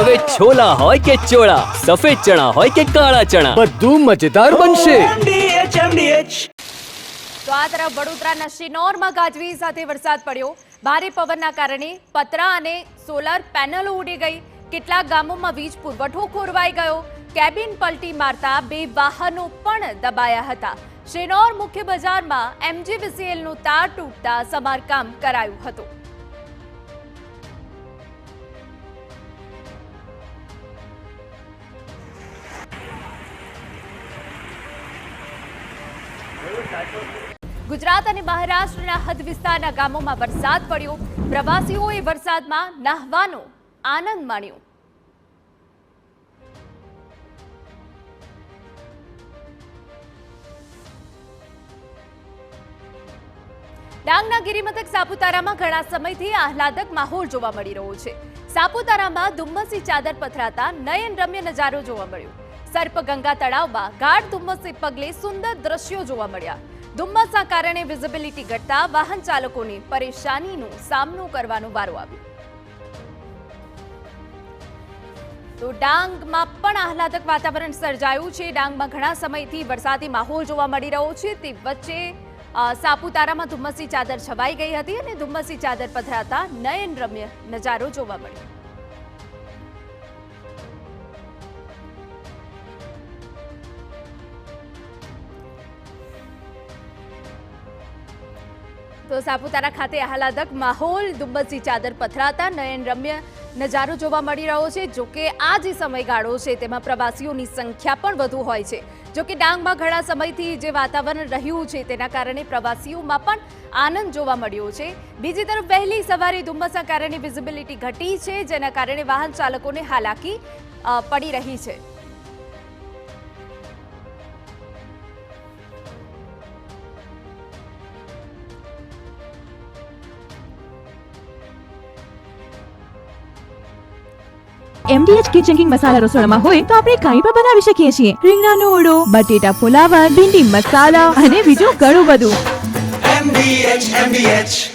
હવે છોલા હોય કે ચોળા, સફેદ ચણા હોય કે કાળા ચણા, બધું મજેદાર બનશે. તો આ તરફ વડોદરાના શિનોરમાં ગાજવીજ સાથે વરસાદ પડ્યો. ભારે પવનના કારણે પતરા અને સોલર પેનલો ઉડી ગઈ. કેટલાક ગામોમાં વીજ પુરવઠો ખોરવાઈ ગયો. કેબિન પલટી મારતા 2 વાહનો પણ દબાયા હતા. શિનોર મુખ્ય બજારમાં MGVCLનું તાર તૂટતા સમારકામ કરાયું હતું. ગુજરાત અને મહારાષ્ટ્રના હદ વિસ્તારના ગામોમાં વરસાદ પડ્યો. પ્રવાસીઓએ વરસાદમાં નહાવાનો આનંદ માણ્યો. ડાંગના ગિરિમથક સાપુતારામાં ઘણા સમયથી આહલાદક માહોલ જોવા મળી રહ્યો છે. સાપુતારામાં ધુમ્મસની ચાદર પથરાતા નયનરમ્ય નજારો જોવા મળ્યો. સર્પગંગા તળાવમાં ગાઢ ધુમ્મસને પગલે સુંદર દ્રશ્યો જોવા મળ્યા. ધુમ્મસના કારણે વિઝિબિલિટી ઘટતા વાહન ચાલકોને પરેશાનીનો સામનો કરવાનો વારો આવ્યો. તો ડાંગમાં પણ આહલાદક વાતાવરણ સર્જાયું છે. ડાંગમાં ઘણા સમયથી વરસાદી માહોલ જોવા મળી રહ્યો છે. તે વચ્ચે સાપુતારામાં ધુમ્મસની ચાદર છવાઈ ગઈ હતી અને ધુમ્મસની ચાદર પથરાતા નયનરમ્ય નજારો જોવા મળ્યો. તો સાપુતારા ખાતે આહલાદક માહોલ, ધુમ્મસની ચાદર પથરાતા નયનરમ્ય નજારો જોવા મળી રહ્યો છે. જોકે આ જે સમયગાળો છે તેમાં પ્રવાસીઓની સંખ્યા પણ વધુ હોય છે. જોકે ડાંગમાં ઘણા સમયથી જે વાતાવરણ રહ્યું છે તેના કારણે પ્રવાસીઓમાં પણ આનંદ જોવા મળ્યો છે. બીજી તરફ વહેલી સવારે ધુમ્મસના કારણે વિઝિબિલિટી ઘટી છે, જેના કારણે વાહન ચાલકોને હાલાકી પડી રહી છે. MDH કિચન કિંગ મસાલા રસોડામાં હોય તો આપણે કાંઈ પણ બનાવી શકીએ છીએ. રીંગણાનો ઓળો, બટેટા ફુલાવર, ભીંડી મસાલા અને બીજું ઘણું બધું. MDH